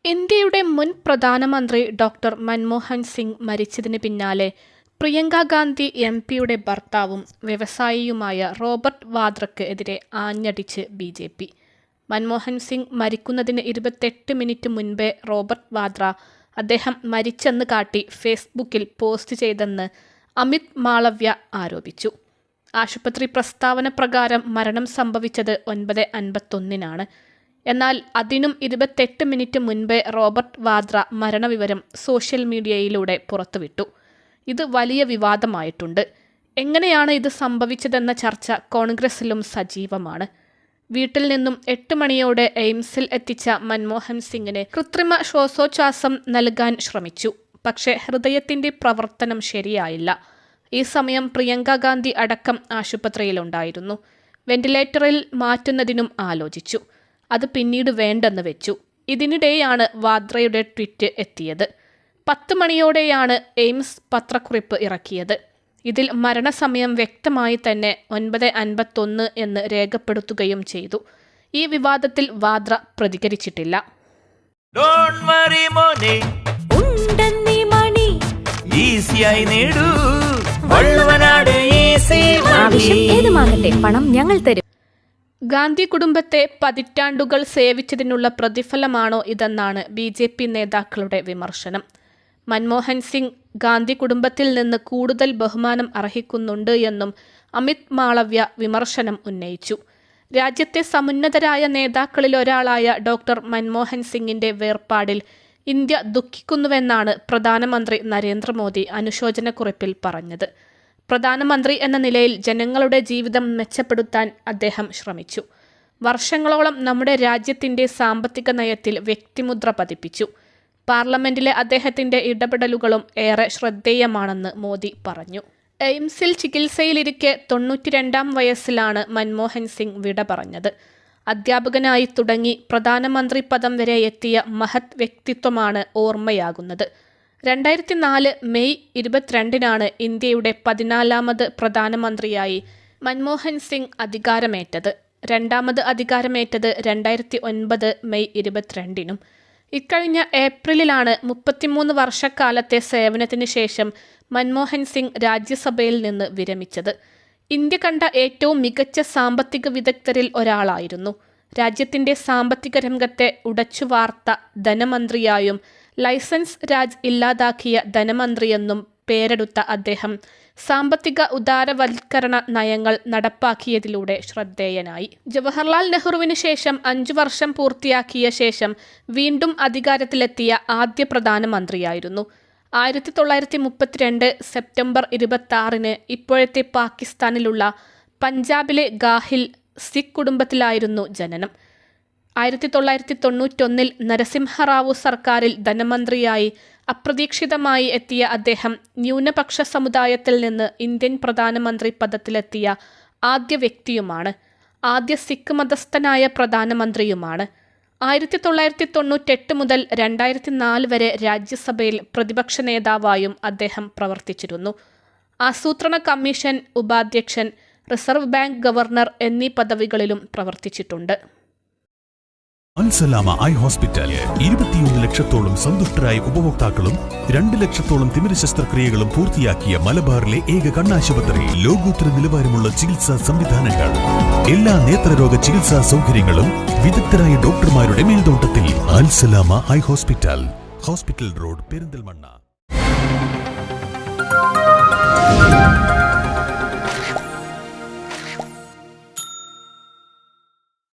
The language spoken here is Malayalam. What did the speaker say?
ഇന്ത്യയുടെ മുൻ പ്രധാനമന്ത്രി ഡോക്ടർ മൻമോഹൻ സിംഗ് മരിച്ചതിന് പിന്നാലെ പ്രിയങ്ക ഗാന്ധി എംപിയുടെ ഭർത്താവും വ്യവസായിയുമായ റോബർട്ട് വാദ്രയ്ക്ക് എതിരെ ആഞ്ഞടിച്ച് ബി.ജെ.പി. മൻമോഹൻ സിംഗ് മരിക്കുന്നതിന് 28 മിനിറ്റ് മുൻപേ റോബർട്ട് വാദ്ര അദ്ദേഹം മരിച്ചെന്ന് കാട്ടി ഫേസ്ബുക്കിൽ പോസ്റ്റ് ചെയ്തെന്ന് അമിത് മാളവ്യ ആരോപിച്ചു. ആശുപത്രി പ്രസ്താവന പ്രകാരം മരണം സംഭവിച്ചത് 9:51 എന്നാൽ അതിനും 28 മിനിറ്റ് മുൻപേ റോബർട്ട് വാദ്ര മരണവിവരം സോഷ്യൽ മീഡിയയിലൂടെ പുറത്തുവിട്ടു. ഇത് വലിയ വിവാദമായിട്ടുണ്ട്. എങ്ങനെയാണ് ഇത് സംഭവിച്ചതെന്ന ചർച്ച കോൺഗ്രസിലും സജീവമാണ്. വീട്ടിൽ നിന്നും 8 മണിയോടെ എയിംസിൽ എത്തിച്ച മൻമോഹൻ സിംഗിന് കൃത്രിമ ശ്വാസോച്ഛ്വാസം നൽകാൻ ശ്രമിച്ചു. പക്ഷേ ഹൃദയത്തിന്റെ പ്രവർത്തനം ശരിയായില്ല. ഈ സമയം പ്രിയങ്ക ഗാന്ധി അടക്കം ആശുപത്രിയിലുണ്ടായിരുന്നു. വെന്റിലേറ്ററിൽ മാറ്റുന്നതിനും ആലോചിച്ചു. അത് പിന്നീട് വേണ്ടെന്ന് വെച്ചു. ഇതിനിടെയാണ് വാദ്രയുടെ ട്വീറ്റ് എത്തിയത്. 10 മണിയോടെയാണ് എയിംസ് പത്രക്കുറിപ്പ് ഇറക്കിയത്. ഇതിൽ മരണസമയം വ്യക്തമായി തന്നെ 9:51 എന്ന് രേഖപ്പെടുത്തുകയും ചെയ്തു. ഈ വിവാദത്തിൽ വാദ്ര പ്രതികരിച്ചിട്ടില്ല. പണം ഞങ്ങൾ തരും. ഗാന്ധി കുടുംബത്തെ പതിറ്റാണ്ടുകൾ സേവിച്ചതിനുള്ള പ്രതിഫലമാണോ ഇതെന്നാണ് ബി.ജെ.പി. നേതാക്കളുടെ വിമർശനം. മൻമോഹൻ സിംഗ് ഗാന്ധി കുടുംബത്തിൽ നിന്ന് കൂടുതൽ ബഹുമാനം അർഹിക്കുന്നുണ്ട് എന്നും അമിത് മാളവ്യ വിമർശനം ഉന്നയിച്ചു. രാജ്യത്തെ സമുന്നതരായ നേതാക്കളിലൊരാളായ ഡോക്ടർ മൻമോഹൻ സിംഗിന്റെ വേർപാടിൽ ഇന്ത്യ ദുഃഖിക്കുന്നുവെന്നാണ് പ്രധാനമന്ത്രി നരേന്ദ്രമോദി അനുശോചനക്കുറിപ്പിൽ പറഞ്ഞത്. പ്രധാനമന്ത്രി എന്ന നിലയിൽ ജനങ്ങളുടെ ജീവിതം മെച്ചപ്പെടുത്താൻ അദ്ദേഹം ശ്രമിച്ചു. വർഷങ്ങളോളം നമ്മുടെ രാജ്യത്തിന്റെ സാമ്പത്തിക നയത്തിൽ വ്യക്തിമുദ്ര പതിപ്പിച്ചു. പാർലമെന്റിലെ അദ്ദേഹത്തിന്റെ ഇടപെടലുകളും ഏറെ ശ്രദ്ധേയമാണെന്ന് മോദി പറഞ്ഞു. എയിംസിൽ ചികിത്സയിലിരിക്കെ 92-ാം വയസ്സിലാണ് മൻമോഹൻ സിംഗ് വിട പറഞ്ഞത്. അധ്യാപകനായി തുടങ്ങി പ്രധാനമന്ത്രി പദം വരെ എത്തിയ മഹത് വ്യക്തിത്വമാണ് ഓർമ്മയാകുന്നത്. 2004 മെയ് 22-നാണ് ഇന്ത്യയുടെ 14ാമത് പ്രധാനമന്ത്രിയായി മൻമോഹൻ സിംഗ് അധികാരമേറ്റത്. രണ്ടാമത് അധികാരമേറ്റത് 2009 മെയ് 22-നും. ഇക്കഴിഞ്ഞ ഏപ്രിലിലാണ് 33 വർഷക്കാലത്തെ സേവനത്തിന് ശേഷം മൻമോഹൻ സിംഗ് രാജ്യസഭയിൽ നിന്ന് വിരമിച്ചത്. ഇന്ത്യ കണ്ട ഏറ്റവും മികച്ച സാമ്പത്തിക വിദഗ്ധരിൽ ഒരാളായിരുന്നു. രാജ്യത്തിന്റെ സാമ്പത്തിക രംഗത്തെ ഉടച്ചുവാർത്ത ധനമന്ത്രിയായും ലൈസൻസ് രാജ് ഇല്ലാതാക്കിയ ധനമന്ത്രിയെന്നും പേരെടുത്ത അദ്ദേഹം സാമ്പത്തിക ഉദാരവൽക്കരണ നയങ്ങൾ നടപ്പാക്കിയതിലൂടെ ശ്രദ്ധേയനായി. ജവഹർലാൽ നെഹ്റുവിന് ശേഷം 5 വർഷം പൂർത്തിയാക്കിയ ശേഷം വീണ്ടും അധികാരത്തിലെത്തിയ ആദ്യ പ്രധാനമന്ത്രിയായിരുന്നു. 1932 സെപ്റ്റംബർ 26-ന് ഇപ്പോഴത്തെ പാകിസ്ഥാനിലുള്ള പഞ്ചാബിലെ ഗാഹിൽ സിഖ് കുടുംബത്തിലായിരുന്നു ജനനം. 1991-ൽ നരസിംഹറാവു സർക്കാരിൽ ധനമന്ത്രിയായി അപ്രതീക്ഷിതമായി എത്തിയ അദ്ദേഹം ന്യൂനപക്ഷ സമുദായത്തിൽ നിന്ന് ഇന്ത്യൻ പ്രധാനമന്ത്രി പദത്തിലെത്തിയ ആദ്യ വ്യക്തിയുമാണ്. ആദ്യ സിഖ് മതസ്ഥനായ പ്രധാനമന്ത്രിയുമാണ്. 1998 മുതൽ 2004 വരെ രാജ്യസഭയിൽ പ്രതിപക്ഷ നേതാവായും അദ്ദേഹം പ്രവർത്തിച്ചിരുന്നു. ആസൂത്രണ കമ്മീഷൻ ഉപാധ്യക്ഷൻ, റിസർവ് ബാങ്ക് ഗവർണർ എന്നീ പദവികളിലും പ്രവർത്തിച്ചിട്ടുണ്ട്. അൽസലാമ ഐ ഹോസ്പിറ്റൽ 21 ലക്ഷത്തോളം സന്തുഷ്ടരായ ഉപഭോക്താക്കളും 2 ലക്ഷത്തോളം തിമിര ശസ്ത്രക്രിയകളും പൂർത്തിയാക്കിയ മലബാറിലെ ഏക കണ്ണാശുപത്രി. ലോകോത്തര നിലവാരമുള്ള ചികിത്സാ സംവിധാനങ്ങൾ, എല്ലാ നേത്രരോഗ ചികിത്സാ സൗകര്യങ്ങളും വിദഗ്ധരായ ഡോക്ടർമാരുടെ മേൽനോട്ടത്തിൽ. Al Salama eye hospital, hospital road, Perinthalmanna.